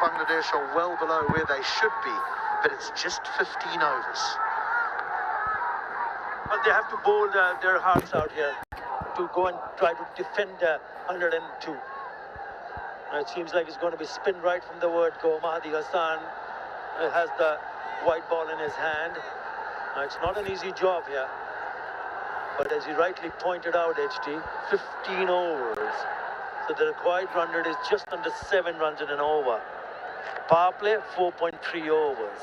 Bangladesh are well below where they should be, but it's just 15 overs. But they have to bowl their hearts out here to go and try to defend 102. Now it seems like it's going to be spin right from the word go. Mahdi Hassan has the white ball in his hand. Now it's not an easy job here. But as you rightly pointed out, HT, 15 overs. So the required run rate is just under 7 runs in an over. Power play, 4.3 overs.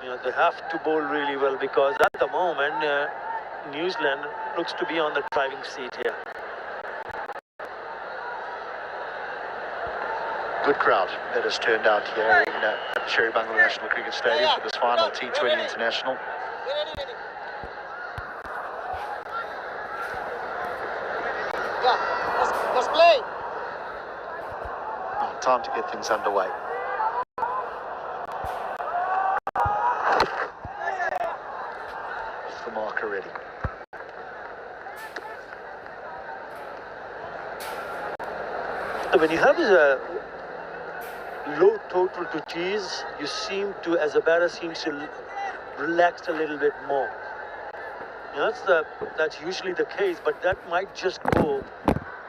You know, they have to bowl really well because at the moment, New Zealand looks to be on the driving seat here. Good crowd that has turned out here in Sherry Bangla National Cricket Stadium for this final T20 International. Let's play. Oh, time to get things underway. The marker ready. When you have a low total to chase, you seem to, as a batter, seems to relax a little bit more. You know, that's usually the case, but that might just go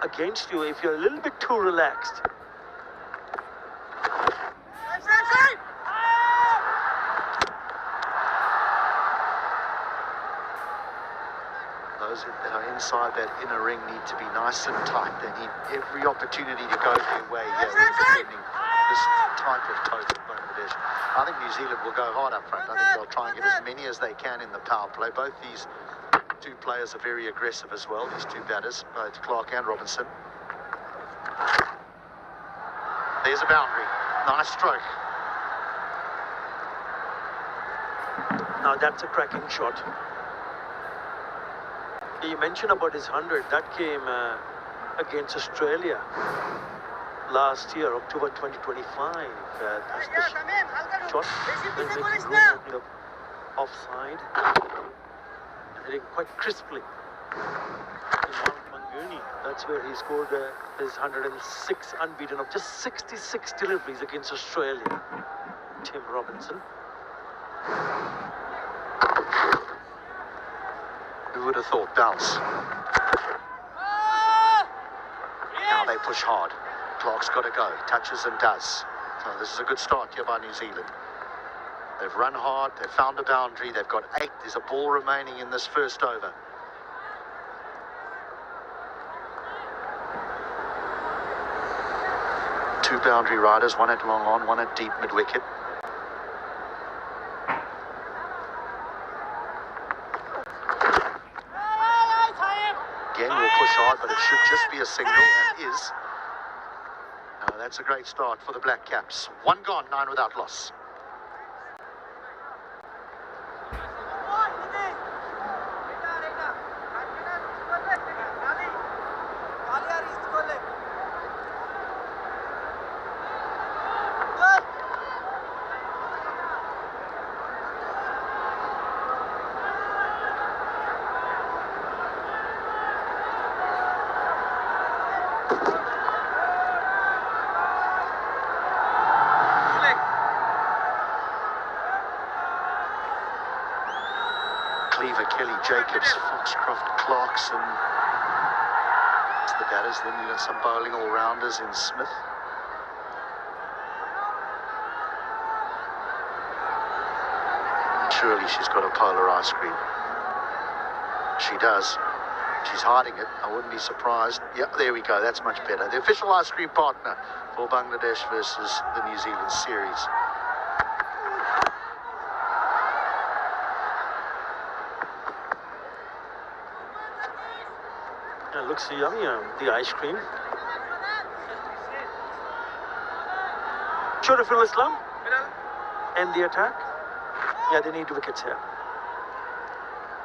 against you if you're a little bit too relaxed. Those that are inside that inner ring need to be nice and tight. They need every opportunity to go their way here in defending this type of total Bangladesh. I think New Zealand will go hard up front. I think they'll try and get as many as they can in the power play. Both these two players are very aggressive as well, these two batters, both Clark and Robinson. There's a boundary. Nice stroke. Now that's a cracking shot. You mentioned about his 100. That came against Australia last year, October 2025. That's the shot. Offside. Hitting quite crisply. That's where he scored his 106 unbeaten of just 66 deliveries against Australia. Tim Robinson. Who would have thought bounce? Now they push hard. Clark's got to go. Touches and does. So this is a good start here by New Zealand. They've run hard. They've found a boundary. They've got 8. There's a ball remaining in this first over. Two boundary riders, one at long on, one at deep mid-wicket. Again, we'll push hard, but it should just be a single, and is. That's a great start for the Black Caps. 1 gone, 9 without loss. Kelly, Jacobs, Foxcroft, Clarkson. It's the batters. Then you've got some bowling all-rounders in Smith. Surely she's got a polar ice cream. She does. She's hiding it. I wouldn't be surprised. Yeah, there we go. That's much better. The official ice cream partner for Bangladesh versus the New Zealand series. It looks yummy, the ice cream. Shuriful Islam and the attack. Yeah, they need wickets here.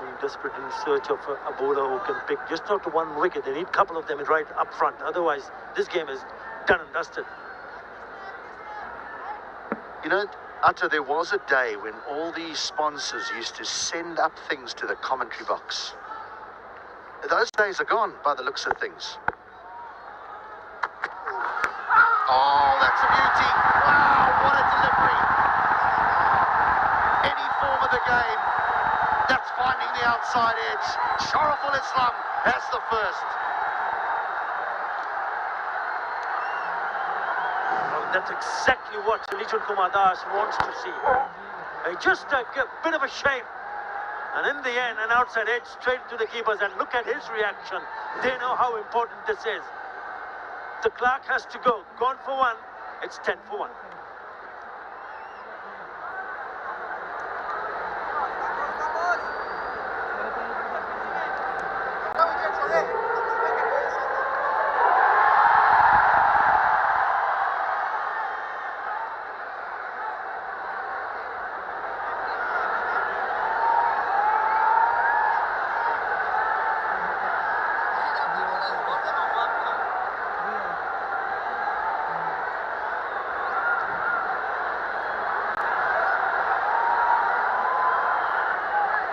They're desperate in search of a bowler who can pick just not one wicket. They need a couple of them right up front. Otherwise, this game is done and dusted. You know, Atta, there was a day when all these sponsors used to send up things to the commentary box. Those days are gone by the looks of things. Oh, that's a beauty. Wow, what a delivery. Any form of the game. That's finding the outside edge. Sharaful Islam has the first. Well, that's exactly what Lichun Kumar Das wants to see. Just a bit of a shame. And in the end, an outside edge straight to the keepers. And look at his reaction. They know how important this is. The clock has to go. Gone for one. It's 10 for 1.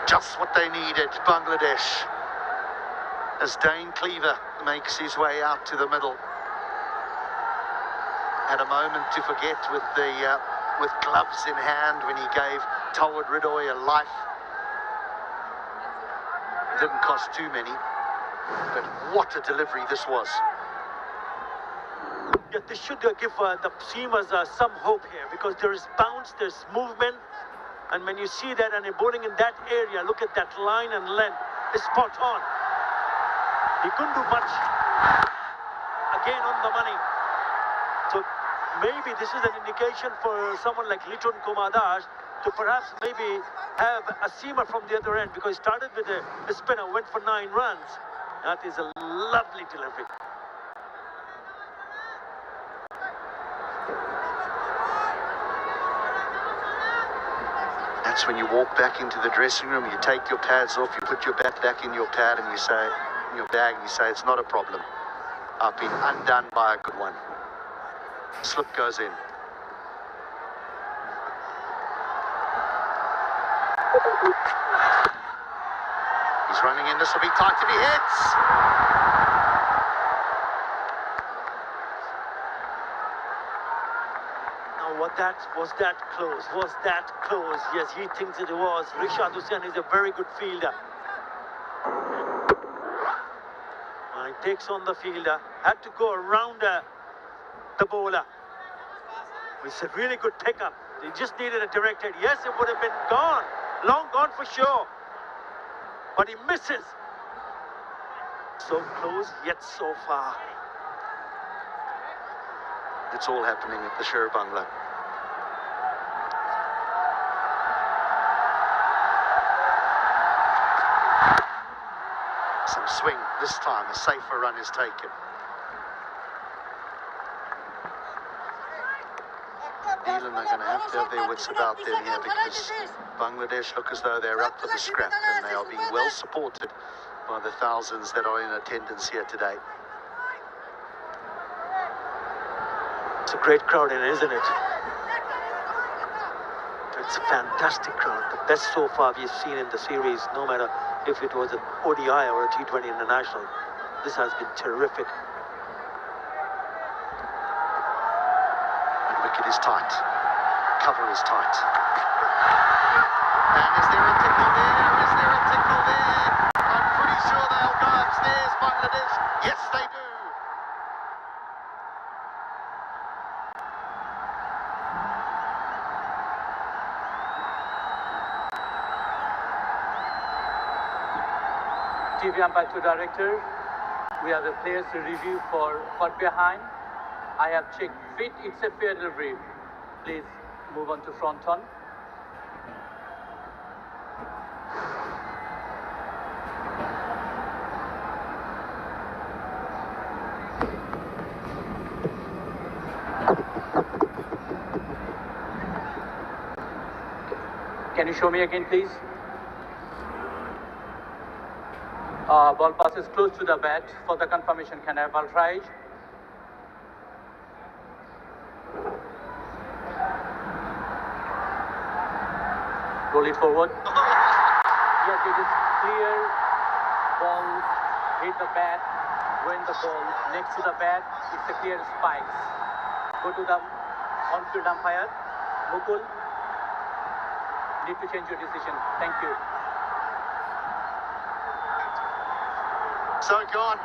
Just what they needed, Bangladesh. As Dane Cleaver makes his way out to the middle. Had a moment to forget with gloves in hand when he gave Talwad Ridoy a life. It didn't cost too many, but what a delivery this was. Yeah, this should give the seamers some hope here, because there is bounce, there's movement. And when you see that and you're bowling in that area, look at that line and length, it's spot on. He couldn't do much. Again on the money. So maybe this is an indication for someone like Lichun Kumar Das to perhaps maybe have a seamer from the other end, because he started with a spinner, went for 9 runs. That is a lovely delivery. That's when you walk back into the dressing room, you take your pads off, you put your bat back in your pad and you say, in your bag, and you say, it's not a problem. I've been undone by a good one. Slip goes in. He's running in, this will be tight if he hits. Was that close? Was that close? Yes, he thinks it was. Rishad Hussain is a very good fielder. He takes on the fielder. Had to go around the bowler. It's a really good pickup. He just needed a direct hit. Yes, it would have been gone. Long gone for sure. But he misses. So close, yet so far. It's all happening at the Sher Bangla. Some swing this time, a safer run is taken. England are going to have their wits about them here, because Bangladesh look as though they're up for the scrap, and they are being well supported by the thousands that are in attendance here today. It's a great crowd in, isn't it? It's a fantastic crowd. The best so far we've seen in the series, no matter if it was an ODI or a T20 international. This has been terrific. And wicket is tight. Cover is tight. And is there a tickle there? Is there a tickle there? I'm pretty sure they'll go upstairs, Bangladesh. Yes, they do. TV umpire to director. We have the players to review for caught behind. I have checked fit. It's a fair delivery. Please move on to front on. Can you show me again, please? Ball passes close to the bat. For the confirmation, can I have ball try? Roll it forward. Yes, it is clear. Ball hit the bat. When the ball next to the bat, it's a clear spikes. Go to the on-field umpire. Mukul, need to change your decision. Thank you. So gone.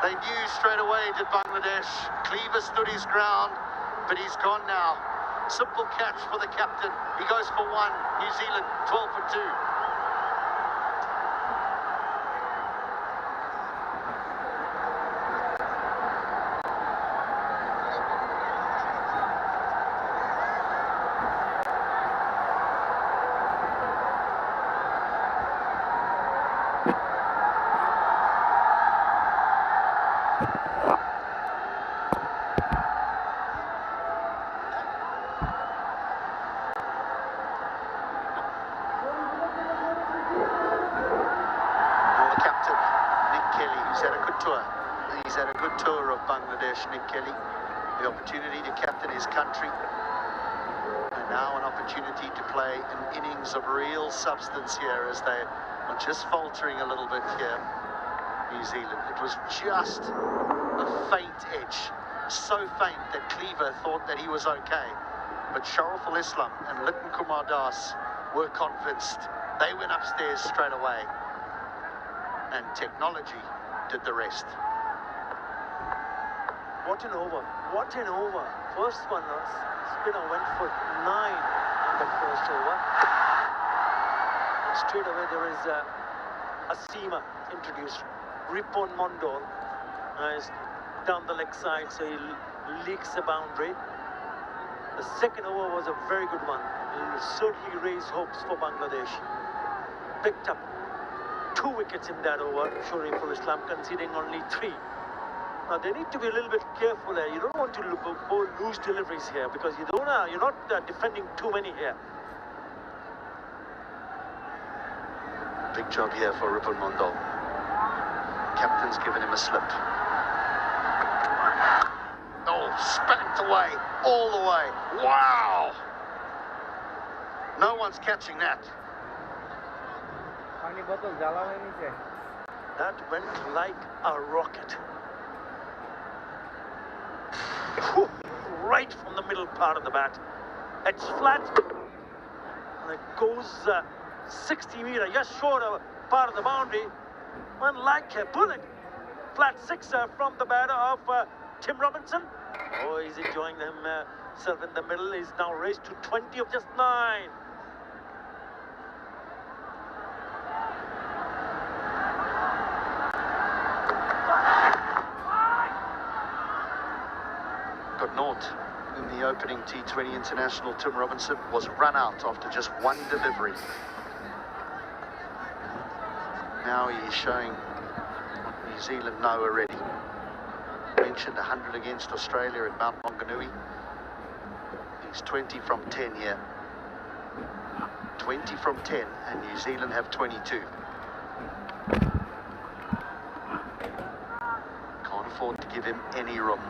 They knew straight away, did Bangladesh. Cleaver stood his ground, but he's gone now. Simple catch for the captain. He goes for one. New Zealand 12 for 2. He's had a good tour of Bangladesh, Nick Kelly. The opportunity to captain his country. And now an opportunity to play an innings of real substance here as they are just faltering a little bit here, New Zealand. It was just a faint edge. So faint that Cleaver thought that he was okay. But Shariful Islam and Liton Kumar Das were convinced. They went upstairs straight away. And technology did the rest. What an over. What an over. First one, spinner went for 9 in the first over. And straight away there is a seamer introduced. Ripon Mondol is down the leg side, so he leaks the boundary. The second over was a very good one. It certainly raised hopes for Bangladesh. Picked up 2 wickets in that over, Shariful Islam conceding only 3. Now they need to be a little bit careful there. You don't want to bowl loose deliveries here because you're not defending too many here. Big job here for Ripon Mondol. Captain's given him a slip. Oh, spanked away, all the way. Wow! No one's catching that. That went like a rocket. Whew, right from the middle part of the bat. It's flat. And it goes 60 meter, just short of part of the boundary. One like a bullet. Flat sixer from the batter of Tim Robinson. Oh, he's enjoying himself in the middle. He's now raised to 20 of just 9. Got naught in the opening T20 international. Tim Robinson was run out after just 1 delivery. Now he's showing what New Zealand know already. Mentioned 100 against Australia at Mount Maunganui. He's 20 from 10 here. 20 from 10, and New Zealand have 22. Can't afford to give him any room.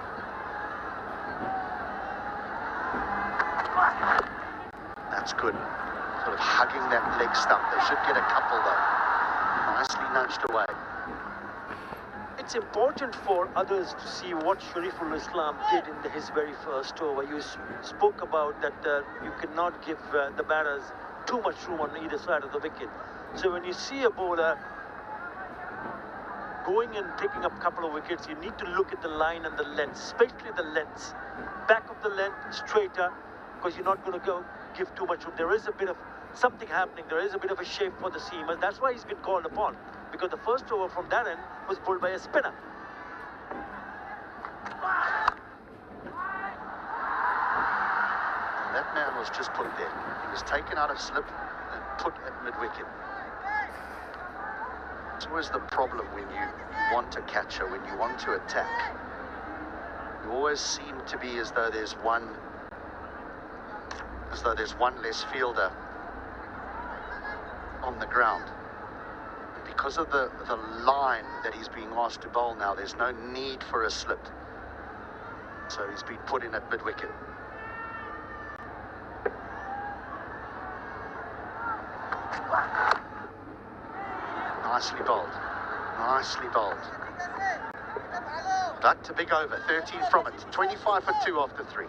That's good. Sort of hugging that leg stump. They should get a couple though. Nicely nudged away. It's important for others to see what Shariful Islam did in his very first over. You spoke about that you cannot give the batters too much room on either side of the wicket. So when you see a bowler going and taking up a couple of wickets, you need to look at the line and the length, especially the lengths. Back of the length, straighter, because you're not going to give too much room. There is a bit of something happening. There is a bit of a shape for the seamers. That's why he's been called upon, because the first over from that end was bowled by a spinner. And that man was just put there. He was taken out of slip and put at mid-wicket. It's always the problem when you want a catcher, when you want to attack. You always seem to be as though there's one less fielder on the ground. And because of the line that he's being asked to bowl now, there's no need for a slip. So he's been put in at mid-wicket. Nicely bowled. Nicely bowled. But a big over, 13 from it, 25 for 2 after 3.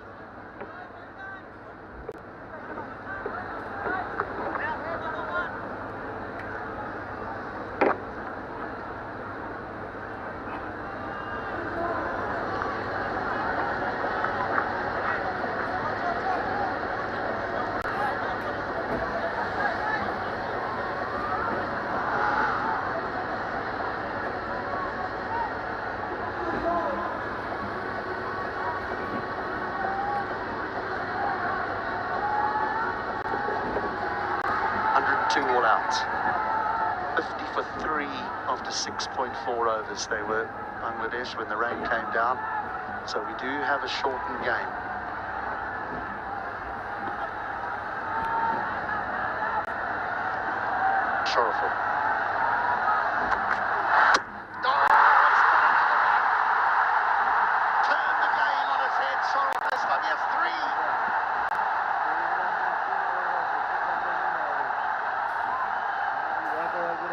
All out. 50 for 3 after 6.4 overs they were, Bangladesh, when the rain came down. So we do have a shortened game. Sorrowful. Turn the game on its head. Sorrowful this time. He has 3.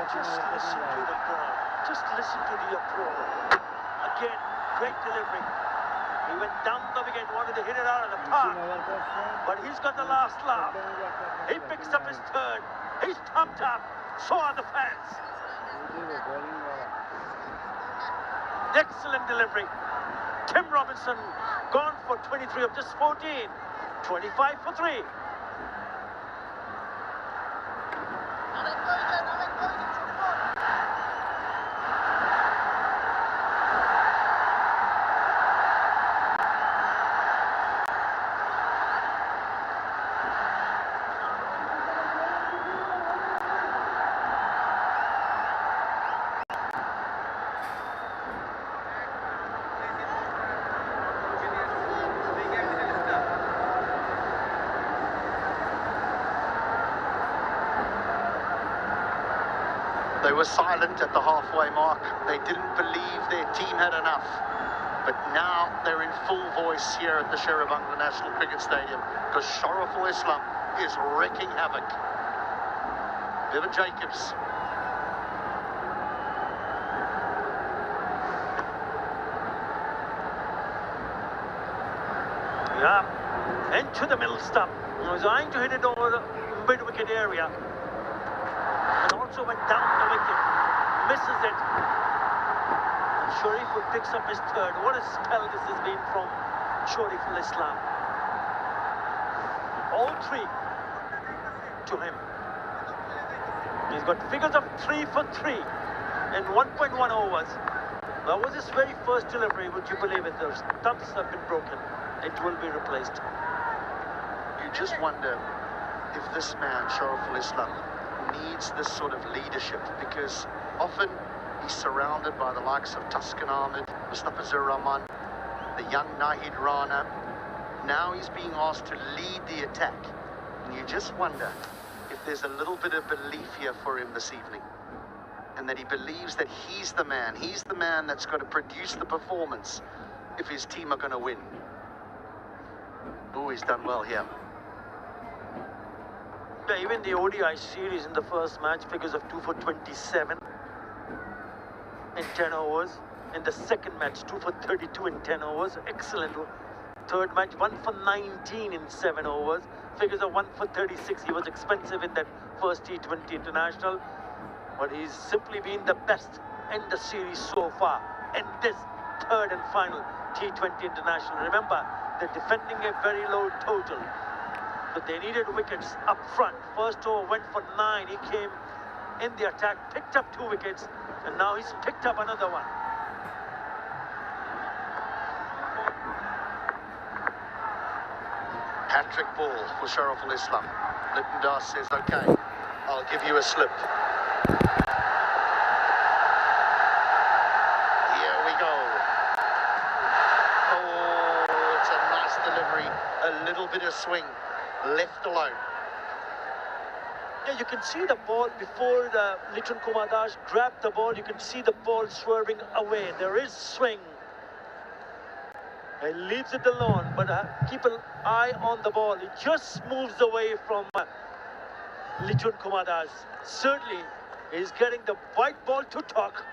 Just listen to the ball. Just listen to the approach. Again, great delivery. He went down the wicket, wanted to hit it out of the park. But he's got the last laugh. He picks up his third. He's pumped up. So are the fans. Excellent delivery. Tim Robinson gone for 23 of just 14. 25 for 3. They were silent at the halfway mark. They didn't believe their team had enough. But now they're in full voice here at the Sherabangla National Cricket Stadium because Shoreful Islam is wreaking havoc. Vivian Jacobs. Yeah, into the middle stump. He was trying to hit it over the mid-wicket area. And also went down the wicket. Misses it. And Shariful picks up his third. What a spell this has been from Shariful Islam. All 3 to him. He's got figures of 3 for 3 in 1.1 overs. That was his very first delivery. Would you believe it? The stumps have been broken. It will be replaced. You just wonder if this man, Shariful Islam, needs this sort of leadership, because often he's surrounded by the likes of Tuscan Ahmed, Mustafa Rahman, the young Nahid Rana. Now he's being asked to lead the attack, and you just wonder if there's a little bit of belief here for him this evening, and that he believes that he's the man that's going to produce the performance if his team are going to win. Oh, he's done well here. Yeah, even the ODI series in the first match, figures of 2 for 27 in 10 overs. In the second match, 2 for 32 in 10 overs. Excellent. Third match, 1 for 19 in 7 overs. Figures of 1 for 36. He was expensive in that first T20 international, but he's simply been the best in the series so far. In this third and final T20 international. Remember, they're defending a very low total. But they needed wickets up front. First over went for 9. He came in the attack, picked up 2 wickets, and now he's picked up another one. Hat-trick ball for Shariful Islam. Litton Das says, okay, I'll give you a slip. Here we go. Oh, it's a nice delivery. A little bit of swing. Left alone. Yeah, you can see the ball before the Litton Kumar Das grabbed the ball. You can see the ball swerving away. There is swing. He leaves it alone, but keep an eye on the ball. It just moves away from Litton Kumar Das. Certainly, he's getting the white ball to talk.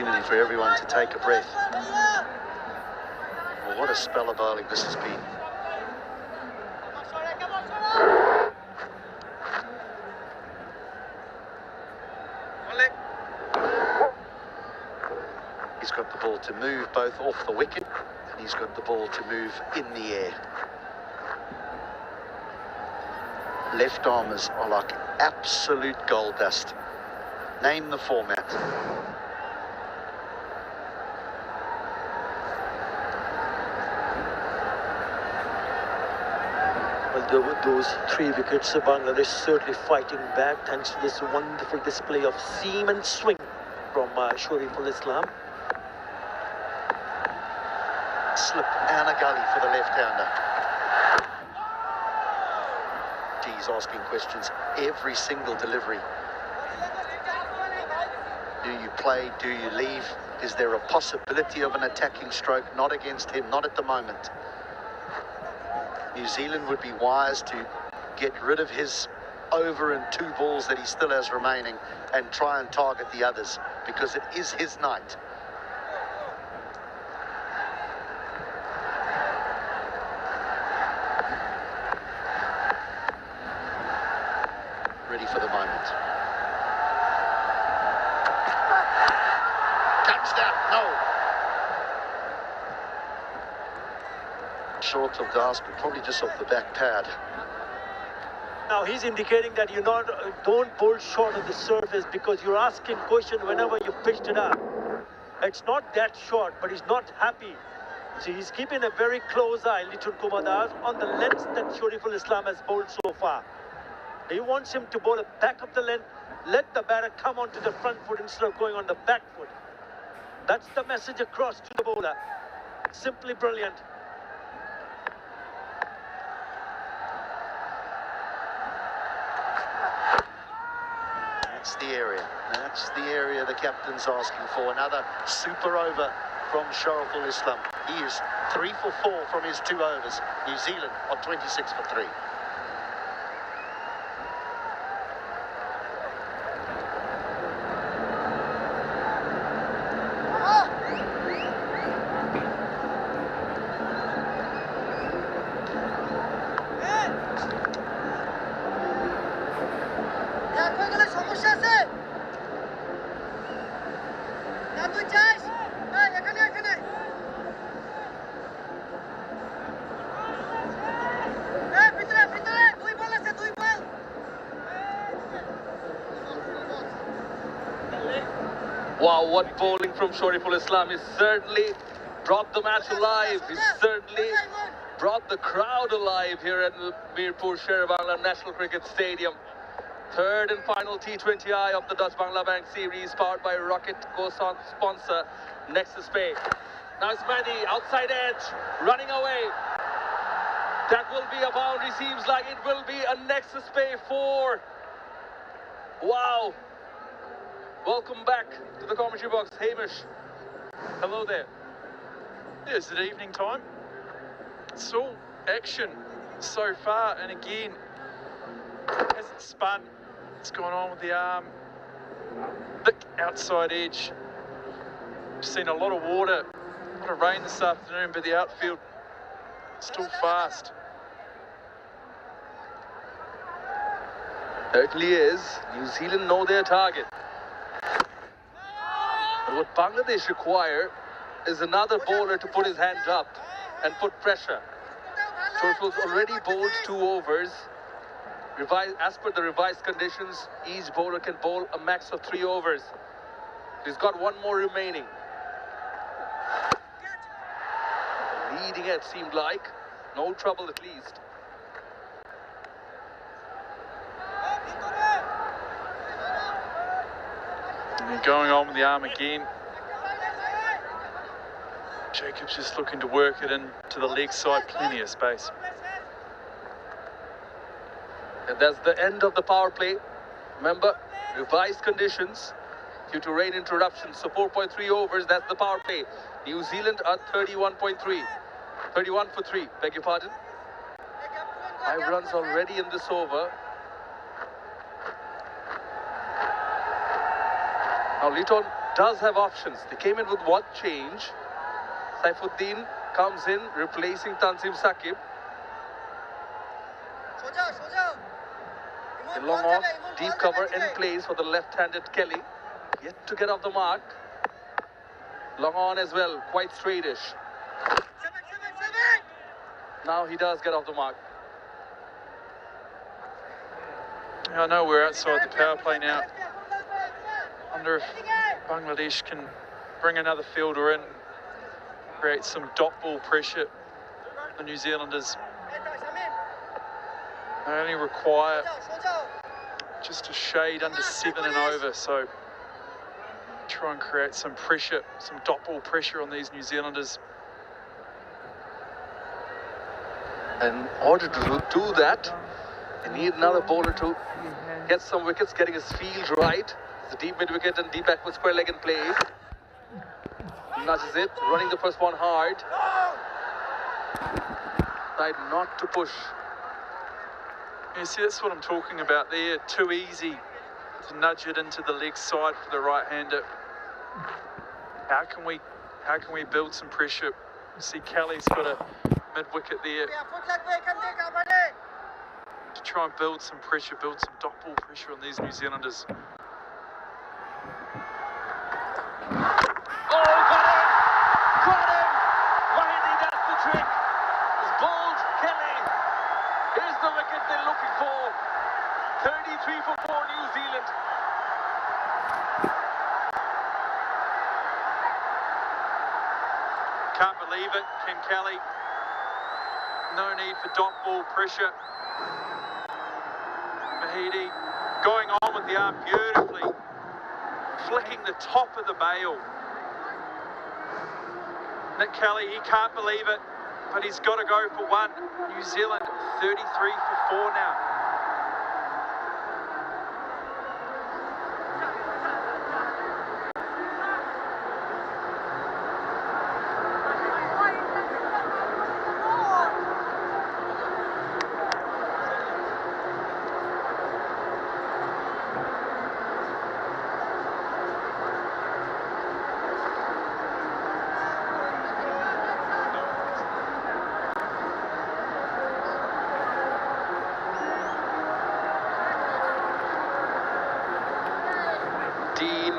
opportunity for everyone to take a breath. Well, what a spell of bowling this has been. He's got the ball to move both off the wicket, and he's got the ball to move in the air. Left armers are like absolute gold dust. Name the format. Well, those 3 wickets, Bangladesh certainly fighting back thanks to this wonderful display of seam and swing from Shoriful Islam. Slip and a gully for the left-hander. He's asking questions every single delivery. Do you play? Do you leave? Is there a possibility of an attacking stroke? Not against him, not at the moment. New Zealand would be wise to get rid of his over and 2 balls that he still has remaining and try and target the others, because it is his night. Ready for the moment. Touchdown, no. Short of Das, but probably just off the back pad. Now he's indicating that you don't bowl short of the surface because you're asking question whenever you pitched it up. It's not that short, but he's not happy. So he's keeping a very close eye, Little Kumar Das, on the length that Shoriful Islam has bowled so far. He wants him to bowl a back of the length, let the batter come onto the front foot instead of going on the back foot. That's the message across to the bowler. Simply brilliant. That's the area. That's the area the captain's asking for. Another super over from Shoriful Islam. He is 3 for 4 from his 2 overs. New Zealand are 26 for 3. Wow, what bowling from Shoriful Islam. He's certainly brought the match alive. He's certainly brought the crowd alive here at the Mirpur Sher-e-Bangla National Cricket Stadium. Third and final T20I of the Dutch Bangla Bank series, powered by Rocket co-sponsor Nexus Pay. Now it's Mehdi, outside edge, running away. That will be a boundary. Seems like it will be a Nexus Pay 4. Wow. Welcome back to the commentary box, Hamish. Hello there. Yeah, is it evening time? It's all action so far, and again, hasn't spun. It's gone on with the arm. Thick outside edge. We've seen a lot of water, a lot of rain this afternoon, but the outfield still fast. Certainly is. New Zealand know their target. But what Bangladesh require is another bowler to put his hand up and put pressure. Shoriful's already bowled 2 overs. As per the revised conditions, each bowler can bowl a max of 3 overs. He's got 1 more remaining. Leading it seemed like. No trouble at least. And going on with the arm again. Jacobs just looking to work it into the leg side, plenty of space. And that's the end of the power play. Remember, revised conditions due to rain interruptions. So 4.3 overs, that's the power play. New Zealand are 31.3. 31 for 3, beg your pardon. 5 runs already in this over. Now Liton does have options. They came in with one change. Saifuddin comes in, replacing Tanzim Saqib. A long off, deep cover in place for the left-handed Kelly. Yet to get off the mark. Long on as well, quite straightish. Now he does get off the mark. I know we're outside the power play now. Wonder if Bangladesh can bring another fielder in, create some dot ball pressure. The New Zealanders, they only require just a shade under 7 and over, so try and create some pressure, some dot ball pressure on these New Zealanders. In order to do that, they need another bowler to get some wickets, getting his field right. It's a deep mid wicket and deep backward square leg in play. Nudges it, running the first one hard. Tried not to push. You see, that's what I'm talking about there. Too easy to nudge it into the leg side for the right-hander. How can we build some pressure? See, Kelly's got a mid-wicket there. To try and build some pressure, build some dot ball pressure on these New Zealanders. Oh, got him! Got him! Wahidi, that's the trick. He's bowled Kelly. Here's the wicket they're looking for. 33 for 4 New Zealand. Can't believe it, Ken Kelly. No need for dot ball pressure. Mahidi going on with the arm beautifully, flicking the top of the bail. Nick Kelly, he can't believe it, but he's got to go for one. New Zealand 33 for 4 now.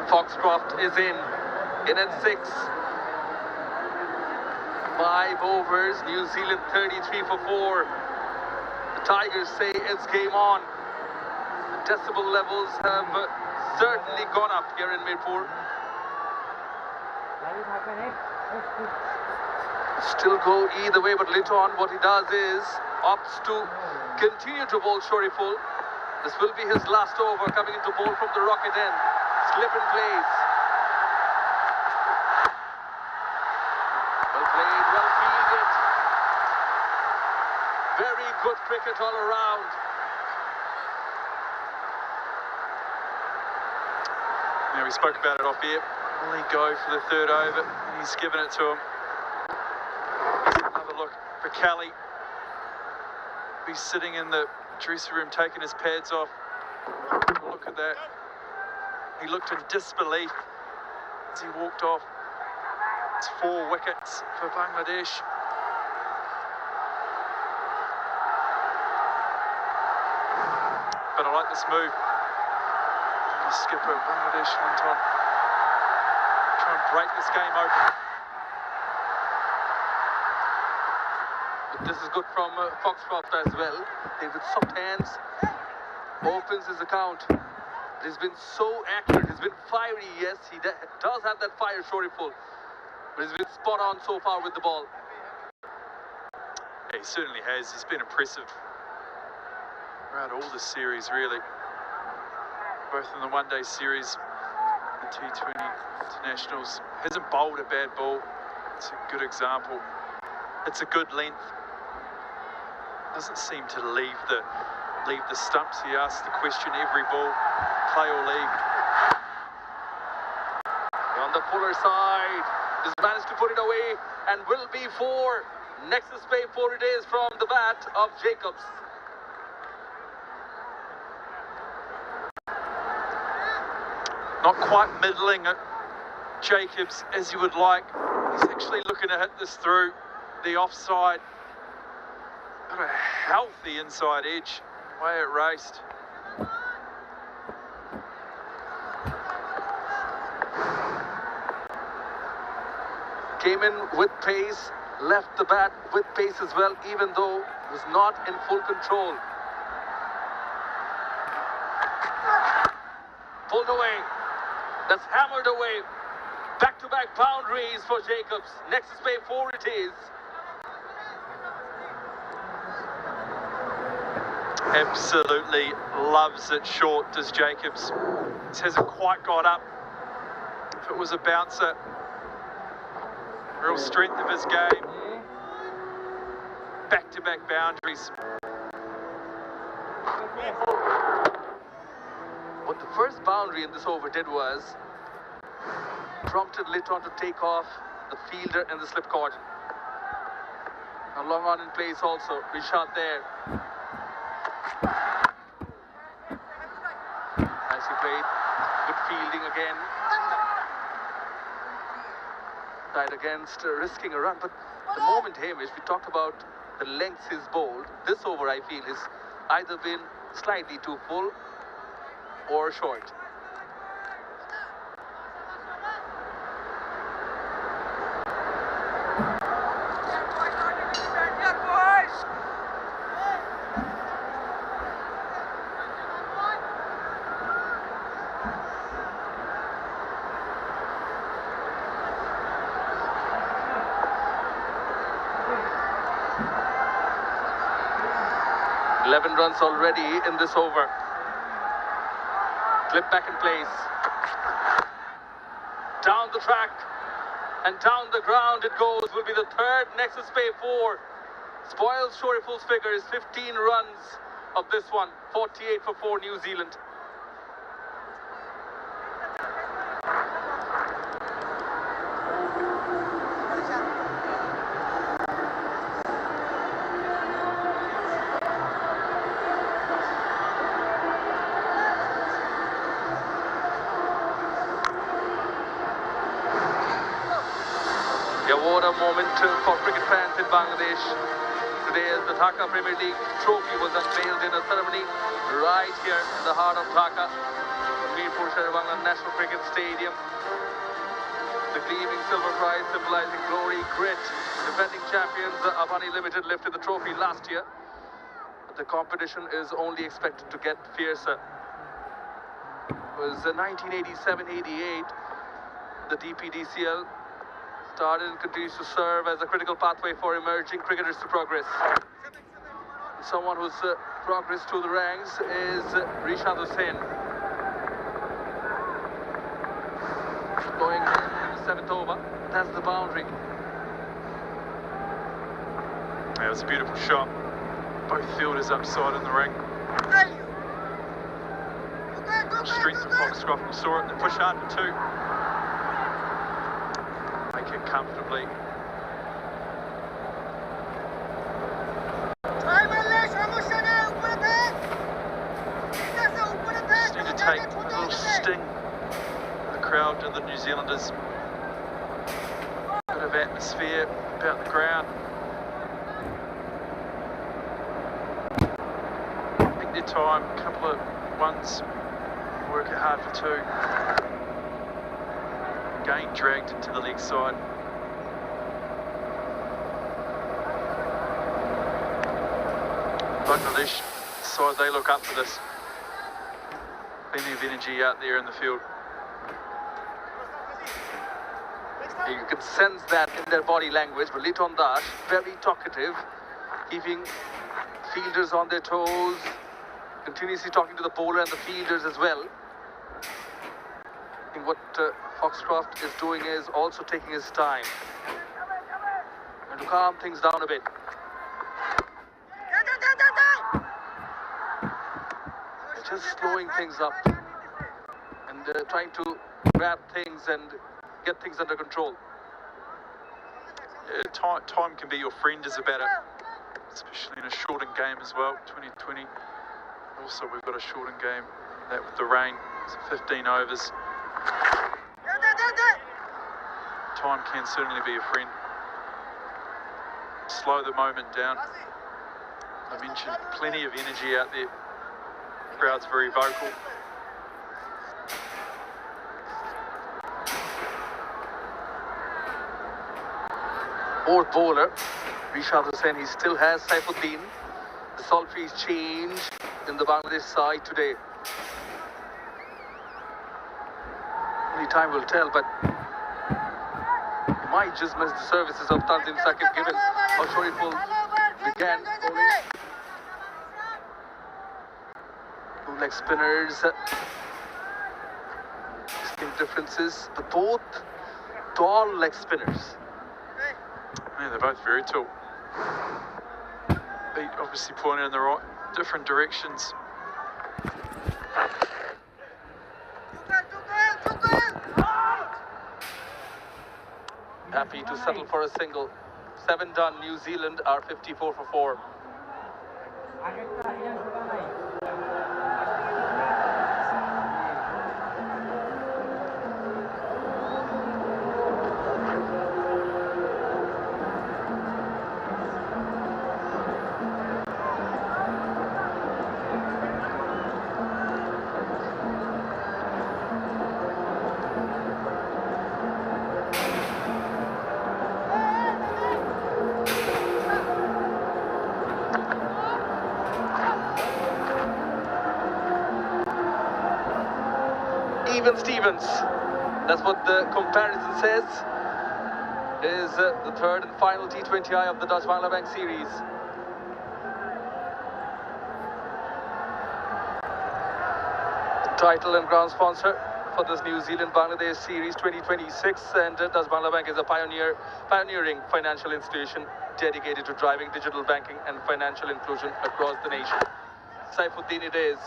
Foxcroft is in at 6. 5 overs, New Zealand 33 for 4. The Tigers say it's game on. The decibel levels have certainly gone up here in Mirpur. Still go either way, but Litton, what he does is opts to continue to bowl Shoriful. This will be his last over, coming into bowl from the rocket end. Slip in place. Well played, well fielded. Very good cricket all around. Yeah, we spoke about it off air. Will he go for the 3rd over? And he's given it to him. Another look for Kelly. He's sitting in the dressing room taking his pads off. Look at that. He looked in disbelief as he walked off. It's 4 wickets for Bangladesh. But I like this move. The skipper, Bangladesh, went on. Try and break this game open. But this is good from Foxcroft as well. David soft hands opens his account. He's been so accurate, he's been fiery, yes, he does have that fire Shoriful, but he's been spot on so far with the ball. Yeah, he certainly has. He's been impressive throughout all the series, really. Both in the one-day series, the T20 internationals. Hasn't bowled a bad ball. It's a good example. It's a good length. Doesn't seem to leave the stumps. He asks the question every ball, play or leave. On the puller side, he's managed to put it away and will be 4. Nexus Bay 4 it is from the bat of Jacobs. Not quite middling Jacobs as he would like. He's actually looking to hit this through the offside. Got a healthy inside edge, way it raced. Came in with pace, left the bat with pace as well, even though he was not in full control. Pulled away. That's hammered away. Back-to-back boundaries for Jacobs. Nexus Bay 4 it is. Absolutely loves it short, does Jacobs. This hasn't quite got up. If it was a bouncer, real strength of his game. Back-to-back boundaries. What the first boundary in this over did was prompted Litton to take off the fielder and the slip cord. Now long on in place also. Rishad there. Nicely played. Good fielding again. Tied against risking a run. But the moment, Hamish, we talked about the lengths he's bowled. This over, I feel, has either been slightly too full or short. Runs already in this over. Clip back in place. Down the track and down the ground it goes. Will be the third Nexus Bay 4. Spoils Shoriful's figures. 15 runs of this one. 48 for 4 New Zealand. What a moment for cricket fans in Bangladesh. Today as the Dhaka Premier League trophy was unveiled in a ceremony right here in the heart of Dhaka, Mirpur Sherbangla National Cricket Stadium. The gleaming silver prize symbolizing glory, grit. Defending champions Avani Limited lifted the trophy last year. But the competition is only expected to get fiercer. It was 1987-88, the DPDCL started and continues to serve as a critical pathway for emerging cricketers to progress. Someone who's progressed through the ranks is Rishad Hossain. Going in the 7th over, that's the boundary. Yeah, it was a beautiful shot. Both fielders upside in the ring. The strength of Foxcroft, we saw it, the push hard for 2. Make it comfortably. Just need to take a little sting. The crowd to the New Zealanders. Bit of atmosphere about the ground. Take their time, a couple of ones, work it hard for 2. Again dragged into the leg side. Bangladesh side, they look up for this. Plenty of energy out there in the field. You can sense that in their body language, but Litton Das, very talkative, keeping fielders on their toes, continuously talking to the bowler and the fielders as well. I think what Foxcroft is doing is also taking his time and to calm things down a bit. Just slowing things up and trying to grab things and get things under control. Yeah, time can be your friend as a batter, especially in a shortened game as well. 2020. Also, we've got a shortened game, that with the rain. It's 15 overs. time can certainly be a friend. Slow the moment down. I mentioned plenty of energy out there. Crowd's very vocal. Fourth bowler, Rishad Hussain, he still has Saifuddin. The sultry's change in the Bangladesh side today. Only time will tell, but he might just miss the services of Tanzim Sakib given how Shoriful began bowling. Two leg spinners. Distinct differences, but both tall leg spinners. Yeah, they're both very tall. Feet obviously pointing in the right, different directions. Happy to settle for a single. 7 done. New Zealand are 54 for 4. Even Stevens, that's what the comparison says, is the third and final T20I of the Dutch Bangla Bank series. The title and ground sponsor for this New Zealand Bangladesh series 2026, and Dutch Bangla Bank is a pioneering financial institution dedicated to driving digital banking and financial inclusion across the nation. Saifuddin it is.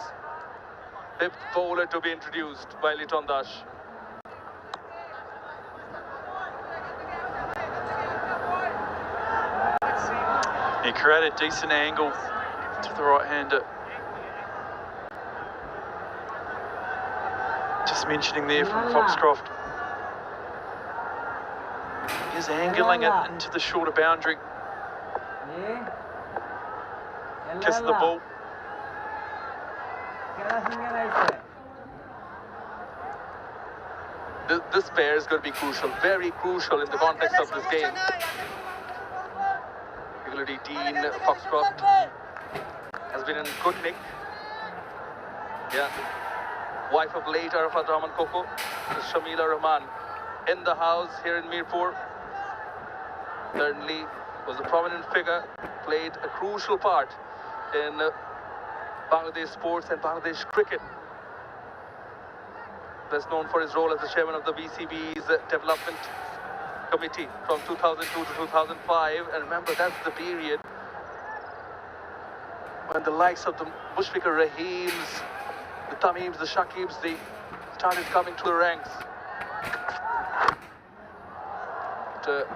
5th bowler to be introduced by Liton Dash. He created a decent angle to the right-hander. Just mentioning there from Foxcroft. He's angling it into the shorter boundary. Kiss the ball. This pair is going to be crucial, very crucial in the context of this game. Particularly Dean Foxcroft has been in good nick. Yeah. Wife of late Arafat Rahman Koko, Shamila Rahman, in the house here in Mirpur. Certainly was a prominent figure, played a crucial part in Bangladesh sports and Bangladesh cricket. Best known for his role as the chairman of the BCB's development committee from 2002 to 2005. And remember, that's the period when the likes of the Mushfiqur Rahims, the Tamims, the Shakibs, they started coming to the ranks. But,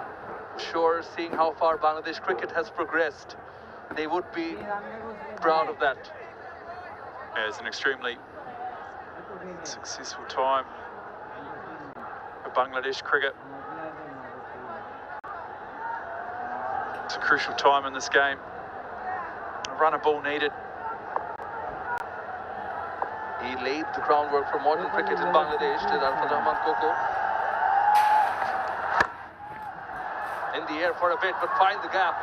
sure, seeing how far Bangladesh cricket has progressed, they would be proud of that. Yeah, it's an extremely successful time for Bangladesh cricket. It's a crucial time in this game. A run of ball needed. He laid the groundwork for modern cricket in Bangladesh, did Arafat Rahman Koko. In the air for a bit, but find the gap.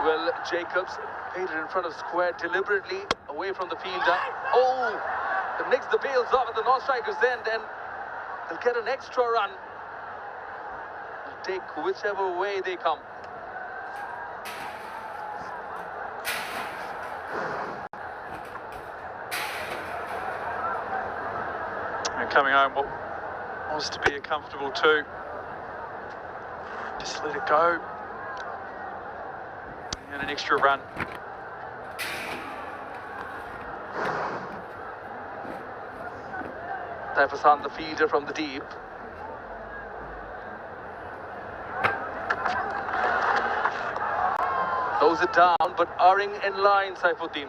Well, Jacobs played it in front of square deliberately, away from the fielder. Oh! It nicks the bails off at the non-striker's end, and they'll get an extra run. They'll take whichever way they come. And coming home, what was to be a comfortable 2. Just let it go. And an extra run. Taifasan, the fielder from the deep. Throws it down, but erring in line, Saifuddin.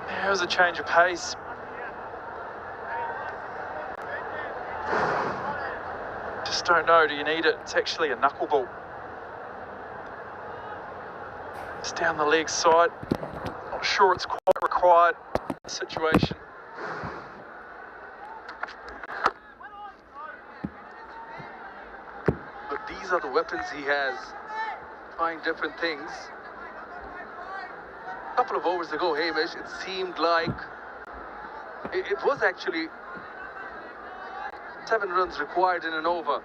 There was a change of pace. Just don't know, do you need it? It's actually a knuckleball. It's down the leg side. Not sure it's quite required situation. But these are the weapons he has, trying different things. A couple of overs ago, Hamish, it seemed like it was actually 7 runs required in an over.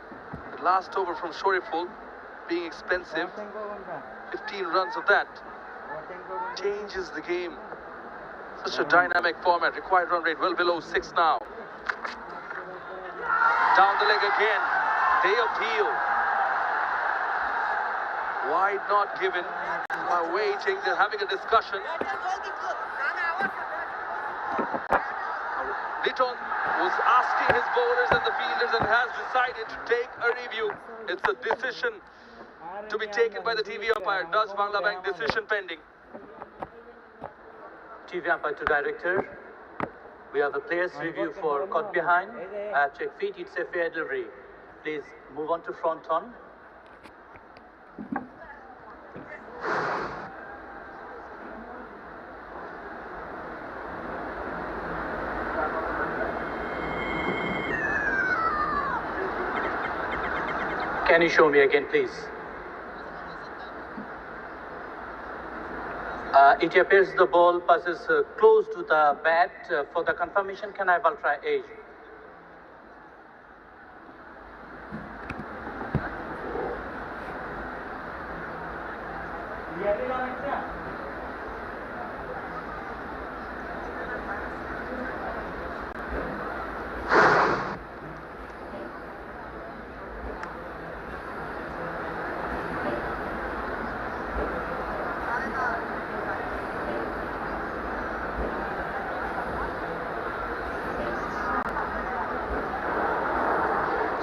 The last over from Shoriful being expensive, 15 runs of that changes the game. Such a dynamic format, required run rate well below 6 now. Down the leg again, they appeal. Wide not given, by waiting, they're having a discussion. Litton was asking his bowlers and the fielders and has decided to take a review. It's a decision to be taken by the TV umpire. Does Bangla Bank decision pending? TV umpire to director. We have a player's review for caught behind. I have checked feet, it's a fair delivery. Please move on to front on. Can you show me again, please? It appears the ball passes close to the bat. For the confirmation, can I have ultra age?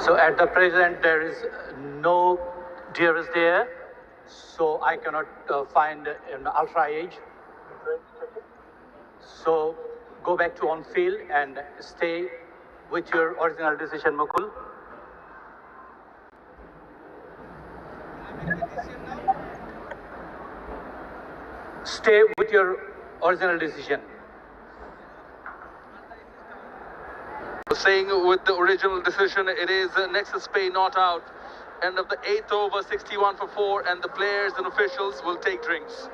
So at the present, there is no deer is there, so I cannot find an ultra age. So go back to on field and stay with your original decision, Mukul. Stay with your original decision. Saying with the original decision, it is Nexus Pay not out. End of the 8th over, 61 for 4, and the players and officials will take drinks.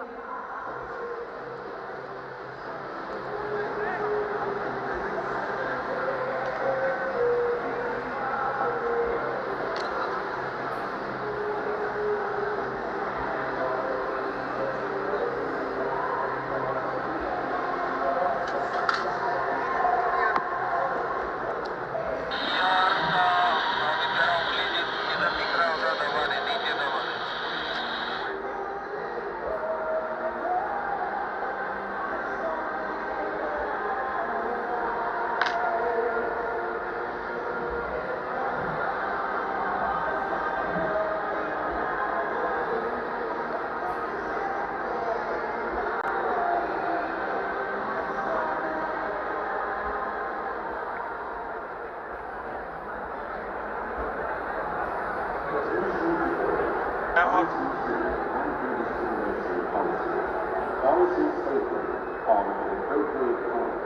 Policies taken on an appropriate time.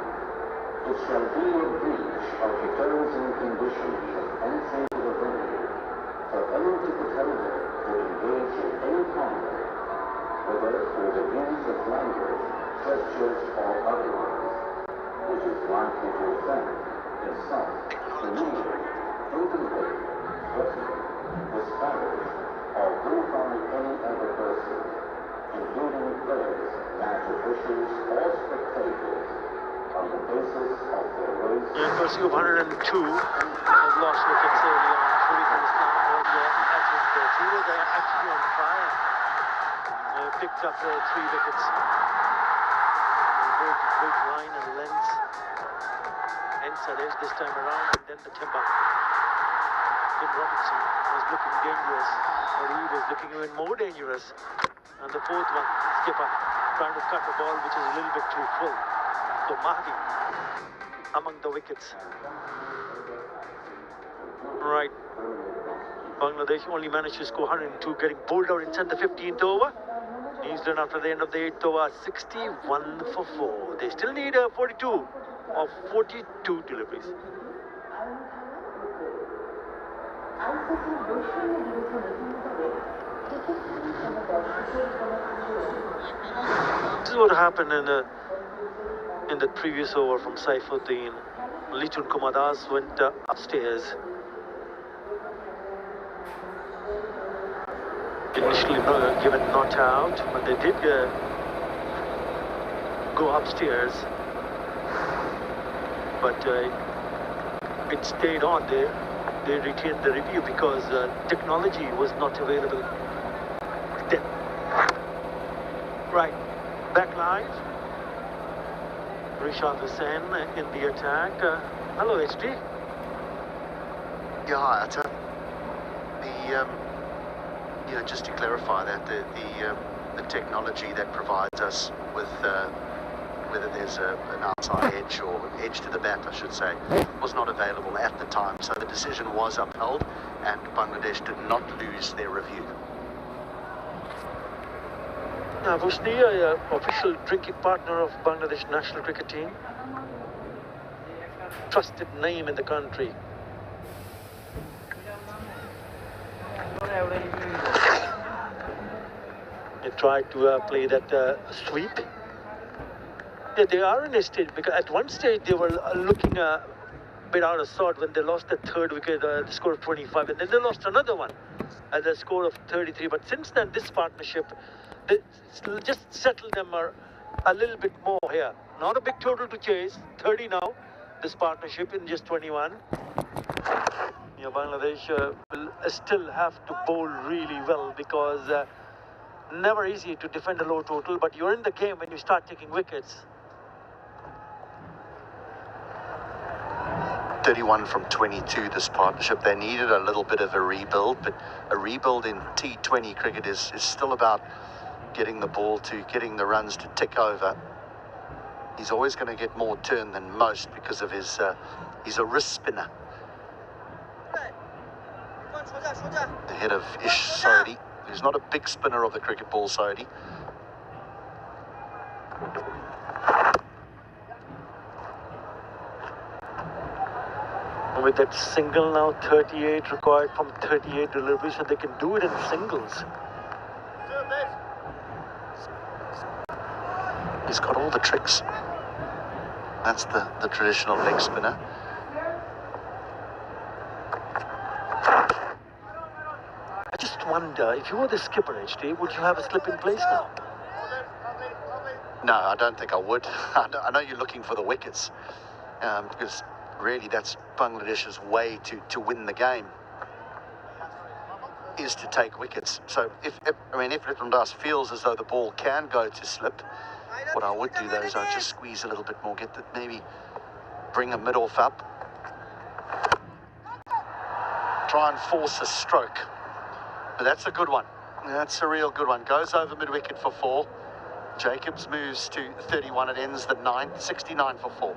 It shall be a breach of the terms and conditions of entry to the venue for any ticket-holder to engage in any conduct, whether through the use of language, gestures, or otherwise, which is likely to offend, insult, humiliate, intimidate, threaten, disparage, or vilify any other person, including players, match officials, or spectators, on the basis of their race. In pursuit of 102, has lost wickets early on. Shoriful Islam was at his best. He was actually on fire. Picked up 3 wickets. Good line and length. Inside edge this time around, and then the timber. Tim Robinson was looking dangerous, or he was looking even more dangerous. And the 4th one, skipper, trying to cut the ball, which is a little bit too full. So Mahdi among the wickets. Right. Bangladesh only managed to score 102, getting bowled out inside the 15th over. New Zealand after the end of the 8th over, 61 for 4. They still need 42 of 42 deliveries. This is what happened in the previous over from Saifuddin. Lichun Kumadas went upstairs. Initially given not out, but they did go upstairs. But it stayed on. They retained the review because technology was not available then. Right, back live. Rishad Hussain in the attack. Hello, HD. Yeah, hi, Atta. Just to clarify that, the technology that provides us with whether there's an outside edge or edge to the bat, I should say, was not available at the time. So the decision was upheld and Bangladesh did not lose their review. Vushni, official drinking partner of Bangladesh national cricket team. Trusted name in the country. They tried to play that sweep. Yeah, they are in a stage because at one stage they were looking a bit out of sort when they lost the third wicket, the score of 25, and then they lost another one at the score of 33. But since then, this partnership, they just settled them a little bit more here. Not a big total to chase, 30 now, this partnership in just 21. Yeah, Bangladesh will still have to bowl really well because never easy to defend a low total, but you're in the game when you start taking wickets. 31 from 22, this partnership. They needed a little bit of a rebuild, but a rebuild in T20 cricket is still about getting the ball to, getting the runs to tick over. He's always going to get more turn than most because of his, he's a wrist spinner. The head of Ish Sodhi, who's not a big spinner of the cricket ball, Sodhi. With that single now, 38 required from 38 deliveries, so they can do it in singles. He's got all the tricks. That's the traditional leg spinner. I just wonder, if you were the skipper, HD, would you have a slip in place now? No, I don't think I would. I know you're looking for the wickets, because really that's Bangladesh's way to win the game, is to take wickets. So if Little Das feels as though the ball can go to slip, what I would do though is I'd just squeeze a little bit more, maybe bring a mid-off up, try and force a stroke. But that's a good one. That's a real good one. Goes over mid-wicket for 4. Jacobs moves to 31. It ends the 9th, 69 for 4.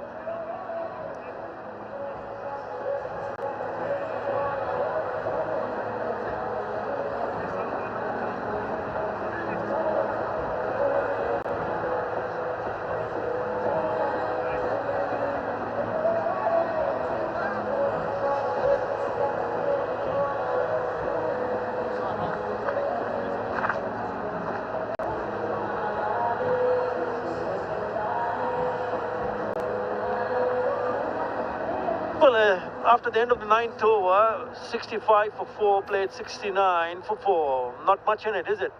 After the end of the 9th over, 65 for 4, played 69 for 4. Not much in it, is it?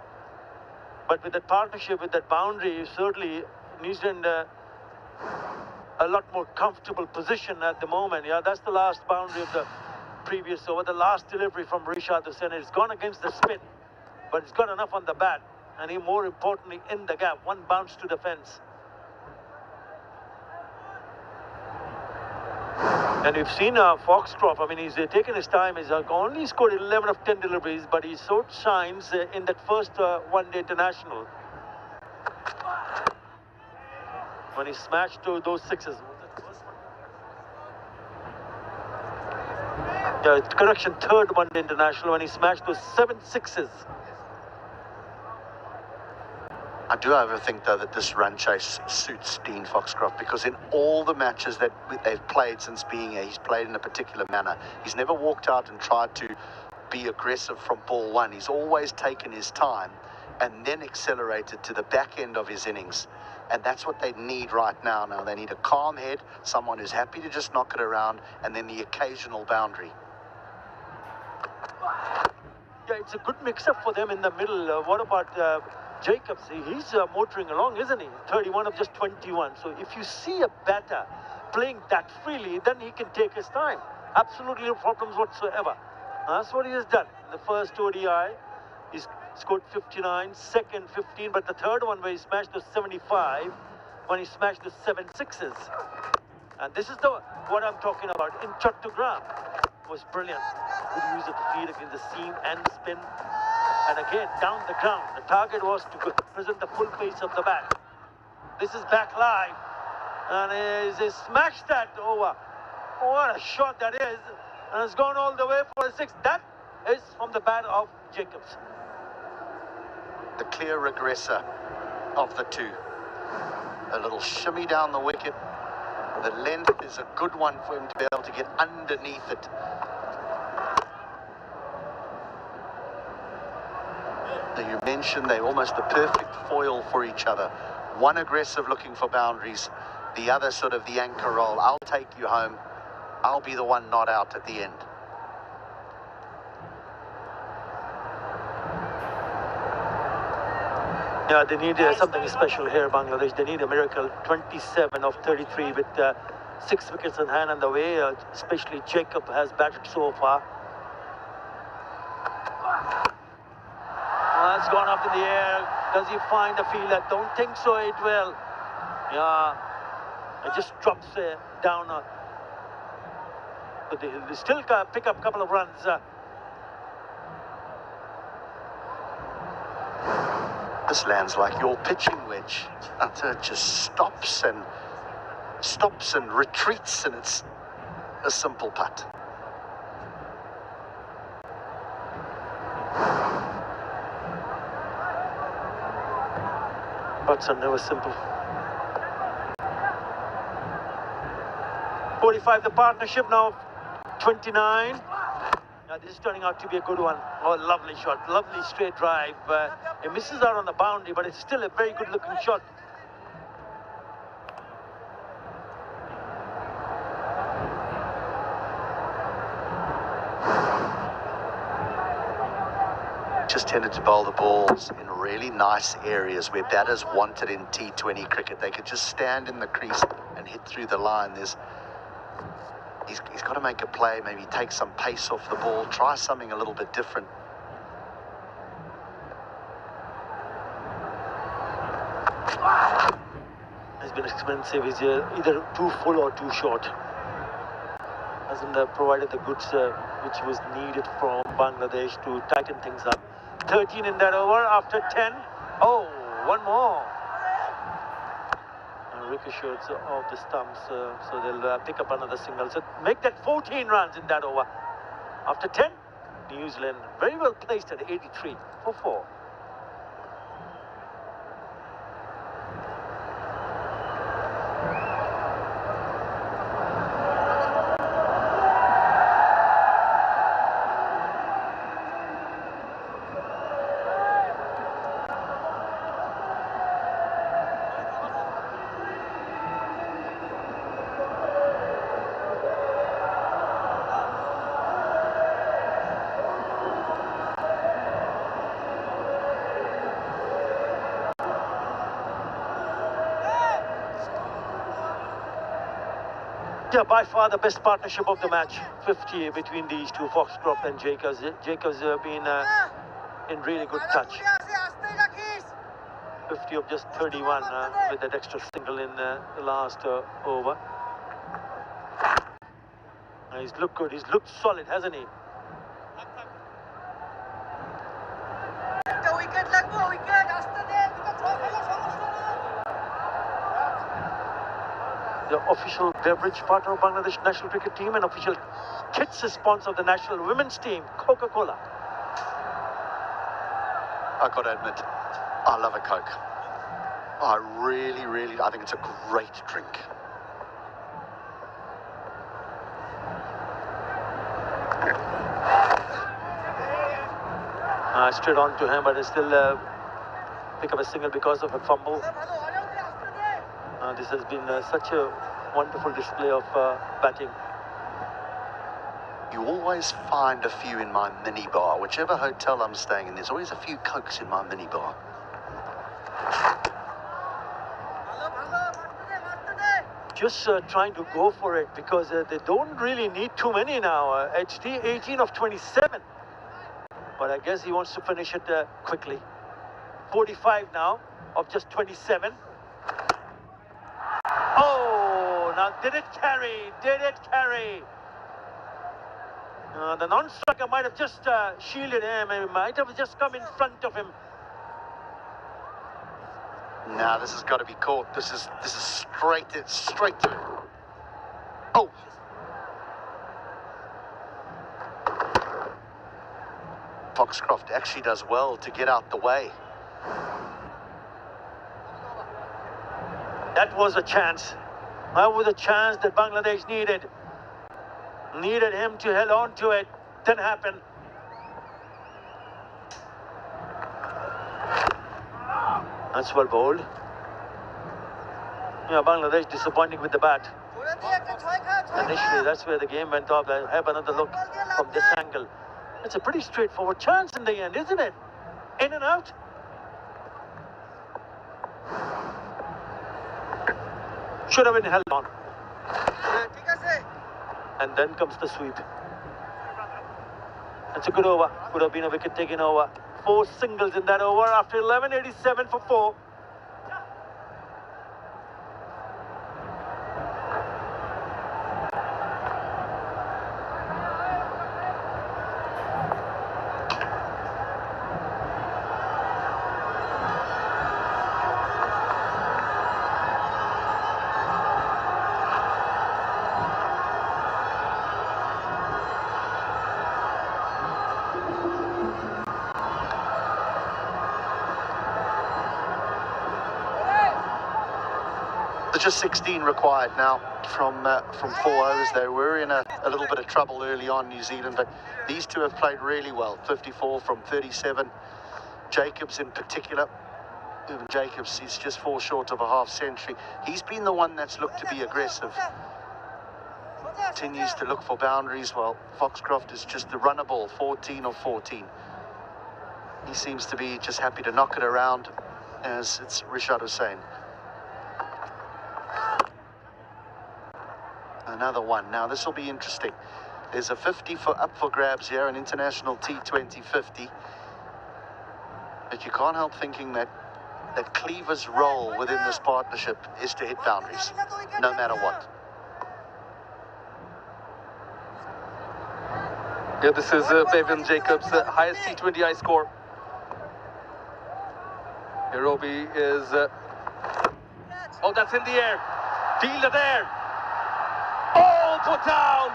But with that partnership, with that boundary, certainly New Zealand a lot more comfortable position at the moment. Yeah, that's the last boundary of the previous over. The last delivery from Rishad Hussain. It's gone against the spin, but it's got enough on the bat. And he, more importantly, in the gap. One bounce to the fence. And we've seen Foxcroft, he's taken his time. He's only scored 11 of 10 deliveries, but he showed signs in that first one-day international, when he smashed those sixes. Correction, third one-day international when he smashed those 7 sixes. I do overthink, though, that this run chase suits Dean Foxcroft, because in all the matches that they've played since being here, he's played in a particular manner. He's never walked out and tried to be aggressive from ball one. He's always taken his time and then accelerated to the back end of his innings. And that's what they need right now. Now they need a calm head, someone who's happy to just knock it around, and then the occasional boundary. Yeah, it's a good mix-up for them in the middle. What about Jacobs? He's motoring along, isn't he? 31 of just 21. So if you see a batter playing that freely, then he can take his time. Absolutely no problems whatsoever. That's what he has done. In the first ODI, he's scored 59, second 15, but the third one where he smashed the 75, when he smashed the 7 sixes. And this is what I'm talking about. In Chattogram was brilliant. Good use of the field against the seam and spin. And again, down the ground. The target was to present the full face of the bat. This is back live. And he smashed that over. What a shot that is. And it's gone all the way for a 6. That is from the bat of Jacobs. The clear regressor of the two. A little shimmy down the wicket. The length is a good one for him to be able to get underneath it. Now you mentioned they're almost the perfect foil for each other. One aggressive looking for boundaries, the other sort of the anchor role. I'll take you home. I'll be the one not out at the end. Yeah, they need something special here, Bangladesh. They need a miracle. 27 of 33 with 6 wickets in hand, and the way especially Jacob has batted so far. Well, that's gone up in the air. Does he find the field? I don't think so. It will. Yeah, it just drops down. But they still pick up a couple of runs. This lands like your pitching wedge. It just stops and retreats, and it's a simple putt. Putts are never simple. 45 the partnership now. 29. Now this is turning out to be a good one. Oh, lovely shot, lovely straight drive. It misses out on the boundary, but it's still a very good looking shot. Just tended to bowl the balls in really nice areas where batters wanted in T20 cricket. They could just stand in the crease and hit through the line. He's got to make a play, maybe take some pace off the ball, try something a little bit different. It's been expensive. He's either too full or too short. Hasn't provided the goods which was needed from Bangladesh to tighten things up. 13 in that over after 10. Oh, one more. Ricochets off the stumps, so they'll pick up another single. So make that 14 runs in that over. After 10, New Zealand very well placed at 83 for 4. Yeah, by far the best partnership of the match. 50 between these two, Foxcroft and Jacobs. Jacobs have been in really good touch. 50 of just 31 with that extra single in the last over. He's looked good. He's looked solid, hasn't he? the official beverage partner of Bangladesh national cricket team and official kits sponsor of the national women's team, Coca-Cola. I got to admit, I love a Coke. I really, I think it's a great drink. Straight on to him, but he still pick up a single because of a fumble. This has been such a wonderful display of batting. You always find a few in my minibar. Whichever hotel I'm staying in, there's always a few Cokes in my minibar. Just trying to go for it because they don't really need too many now. HD 18 of 27. But I guess he wants to finish it quickly. 45 now of just 27. Oh, now did it carry? Did it carry? The non-striker might have just shielded him. He might have just come in front of him. Now this has got to be caught. This is straight to him. Oh. Foxcroft actually does well to get out the way. That was a chance. That was a chance that Bangladesh needed. Needed him to hold on to it. Didn't happen. That's well bowled. Yeah, Bangladesh disappointing with the bat. Initially, that's where the game went off. I'll have another look from this angle. It's a pretty straightforward chance in the end, isn't it? In and out. Should have been held on. And then comes the sweep. It's a good over. Could have been a wicket taken over. 4 singles in that over after 11, 87 for 4. Just 16 required now from 4 overs. They were in a little bit of trouble early on, New Zealand, but these two have played really well. 54 from 37. Jacobs in particular. Even Jacobs is just 4 short of a half century. He's been the one that's looked to be aggressive. Continues to look for boundaries, while Foxcroft is just the runner ball, 14 of 14. He seems to be just happy to knock it around as it's Rishad Hossain. Another one. Now this will be interesting. There's a 50 up for grabs here, an international T20 50. But you can't help thinking that Cleaver's role within this partnership is to hit boundaries, no matter what. Yeah, this is Bevan Jacobs' highest T20I score. Robbie is... oh, that's in the air. Fielder there. Oh, put down.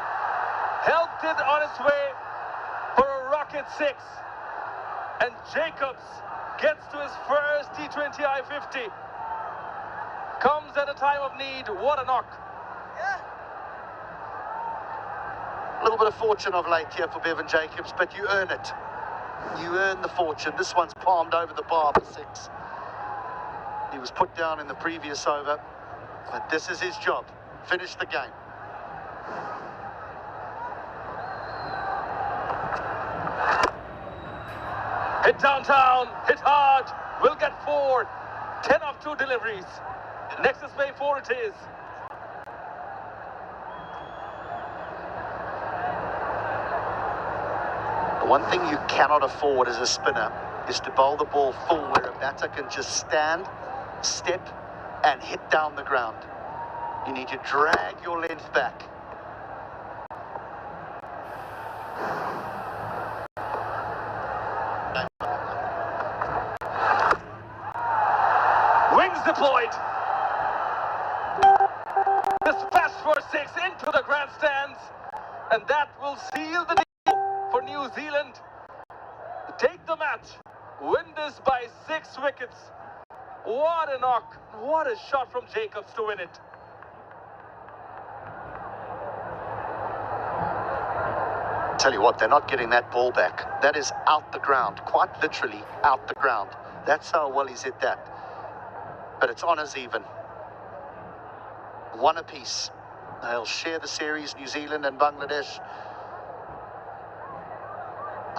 Helped it on its way for a rocket 6. And Jacobs gets to his first T20I 50. Comes at a time of need. What a knock. A little bit of fortune of late here for Bevan Jacobs, but you earn it. You earn the fortune. This one's palmed over the bar for 6. He was put down in the previous over, but this is his job. Finish the game. Hit downtown, hit hard, will get 4. 10 of 2 deliveries. Nexus Bay 4 it is. The one thing you cannot afford as a spinner is to bowl the ball full where a batter can just stand, step, and hit down the ground. You need to drag your length back. Wings deployed. This 6 into the grandstands, and that will seal the deal for New Zealand. Take the match, win this by 6 wickets. What a knock, what a shot from Jacobs to win it. Tell you what, they're not getting that ball back. That is out the ground, quite literally out the ground. That's how well he's hit that. But it's honours even. 1 apiece. They'll share the series, New Zealand and Bangladesh.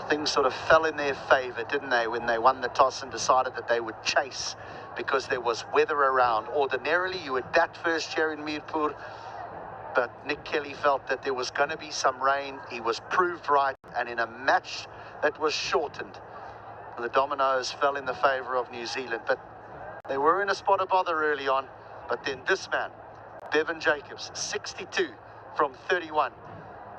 Things sort of fell in their favour, didn't they, when they won the toss and decided that they would chase because there was weather around. Ordinarily, you would bat first here in Mirpur, but Nick Kelly felt that there was going to be some rain. He was proved right, and in a match that was shortened, the dominoes fell in the favour of New Zealand. But they were in a spot of bother early on, but then this man, Bevan Jacobs, 62 from 31,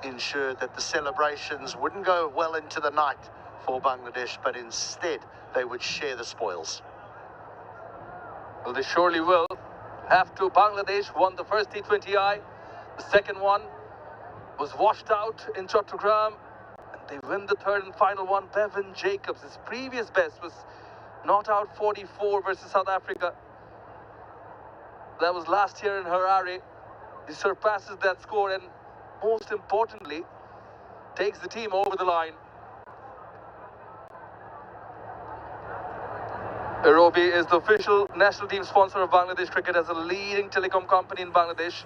ensured that the celebrations wouldn't go well into the night for Bangladesh, but instead they would share the spoils. Well, they surely will have to. Bangladesh won the first T20I. The second one was washed out in Chattogram, and they win the third and final one. Bevan Jacobs, his previous best was not out 44 versus South Africa. That was last year in Harare. He surpasses that score and, most importantly, takes the team over the line. Arobi is the official national team sponsor of Bangladesh Cricket as a leading telecom company in Bangladesh.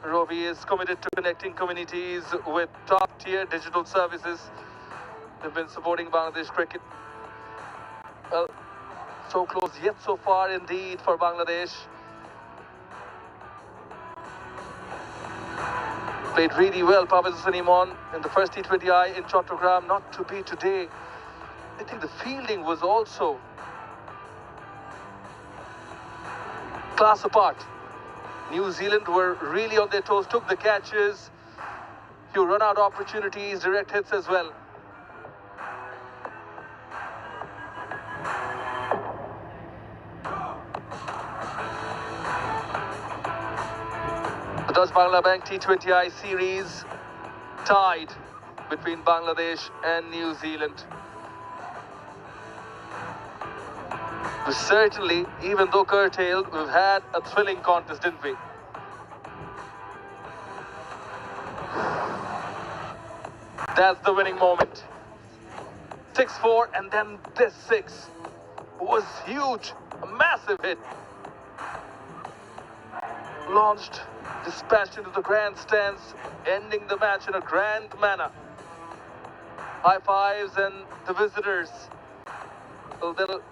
Arobi is committed to connecting communities with top-tier digital services. They've been supporting Bangladesh Cricket. Well, so close yet so far indeed for Bangladesh. Played really well, Parvez Hussain in the first T20I in Chattogram. Not to be today. I think the fielding was also class apart. New Zealand were really on their toes, took the catches, few run-out opportunities, direct hits as well. The Dutch Bangla Bank T20I series tied between Bangladesh and New Zealand. But certainly, even though curtailed, we've had a thrilling contest, didn't we? That's the winning moment. 6-4, and then this 6 was huge, a massive hit. Launched, dispatched into the grandstands, ending the match in a grand manner. High fives, and the visitors, well, they'll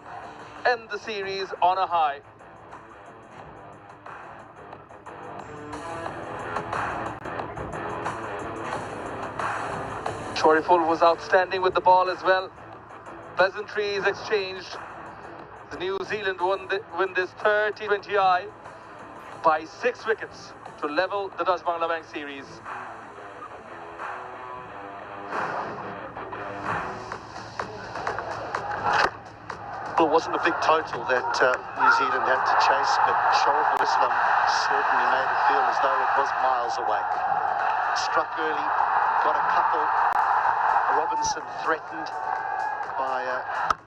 end the series on a high. Shoriful was outstanding with the ball as well. Pleasantries exchanged. The New Zealand win this third T20I by 6 wickets to level the Dutch Bangla Bank series. Well, it wasn't a big total that New Zealand had to chase, but Shoriful Islam certainly made it feel as though it was miles away. Struck early, got a couple. Robinson threatened by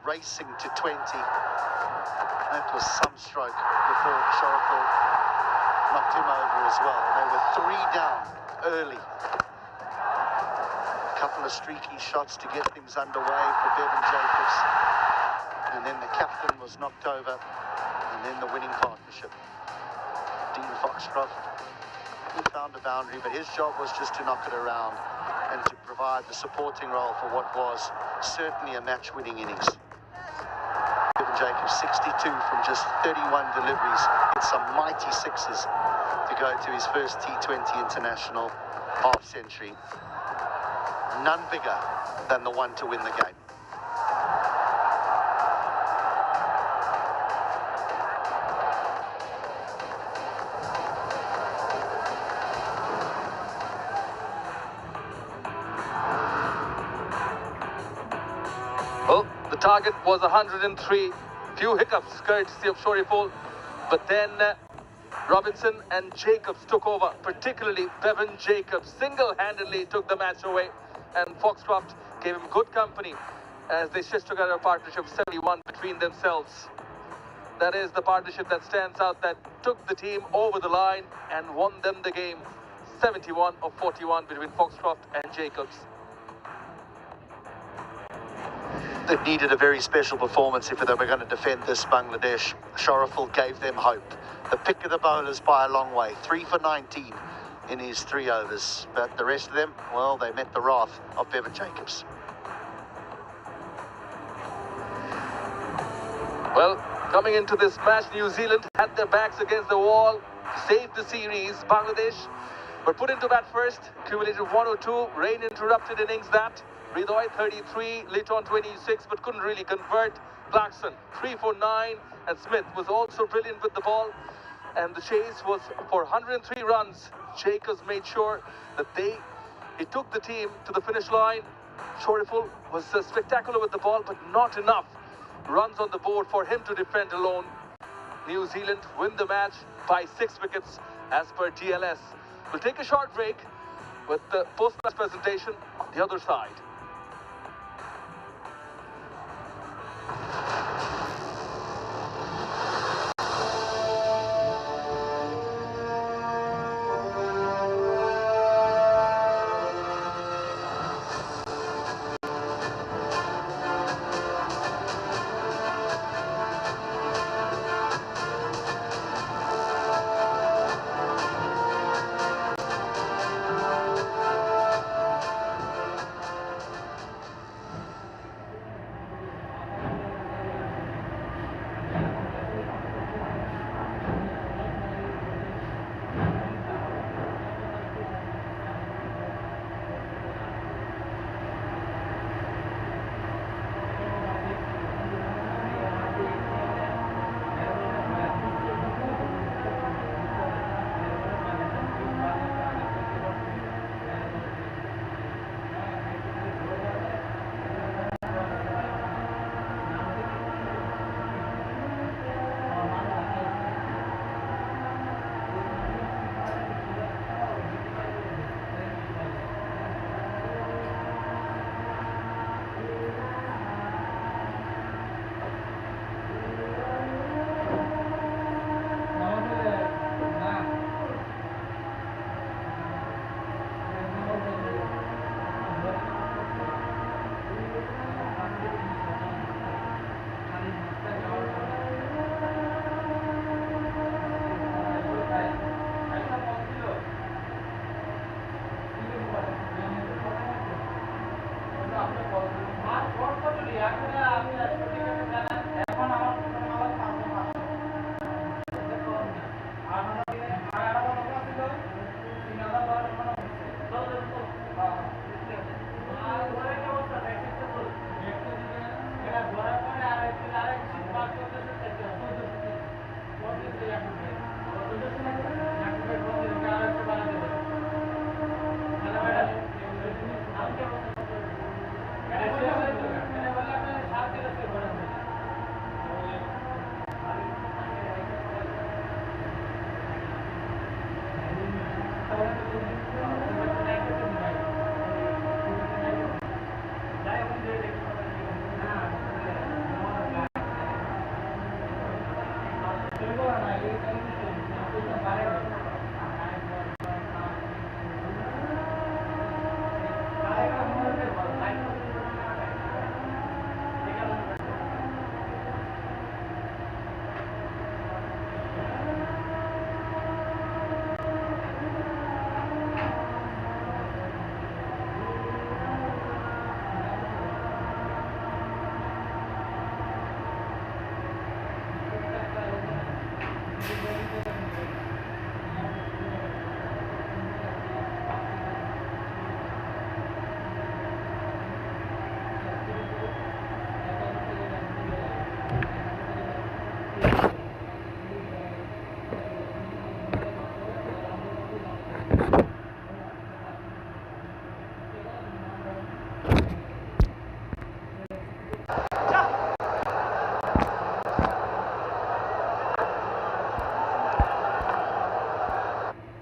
racing to 20. That was some stroke before Shoriful knocked him over as well. They were 3 down early. A couple of streaky shots to get things underway for Bevan Jacobs. And then the captain was knocked over, and then the winning partnership. Dean Foxcroft, he found a boundary, but his job was just to knock it around and to provide the supporting role for what was certainly a match-winning innings. Bevan Jacobs, 62 from just 31 deliveries, hit some mighty 6s to go to his first T20 international half-century. None bigger than the one to win the game. Well, the target was 103. Few hiccups courtesy of Shoriful, but then Robinson and Jacobs took over, particularly Bevan Jacobs single-handedly took the match away, and Foxcroft gave him good company as they stitched together a partnership of 71 between themselves. That is the partnership that stands out, that took the team over the line and won them the game. 71 of 41 between Foxcroft and Jacobs. They needed a very special performance if they were going to defend this Bangladesh. Shariful gave them hope. The pick of the bowlers by a long way, 3 for 19 in his 3 overs. But the rest of them, well, they met the wrath of Bevan Jacobs. Well, coming into this match, New Zealand had their backs against the wall, saved the series. Bangladesh were put into bat first, accumulated 102, rain interrupted innings that. Ridoy 33, Litton 26, but couldn't really convert. Clarkson 3 for 9, and Smith was also brilliant with the ball. And the chase was for 103 runs. Jacobs made sure that he took the team to the finish line. Shariful was spectacular with the ball, but not enough runs on the board for him to defend alone. New Zealand win the match by 6 wickets as per DLS. We'll take a short break with the post-match presentation on the other side.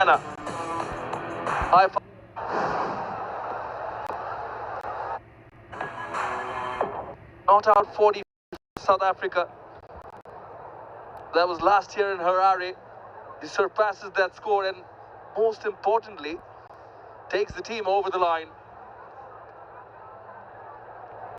Ghana. High five. Not out 40 for South Africa. That was last year in Harare. He surpasses that score and most importantly takes the team over the line.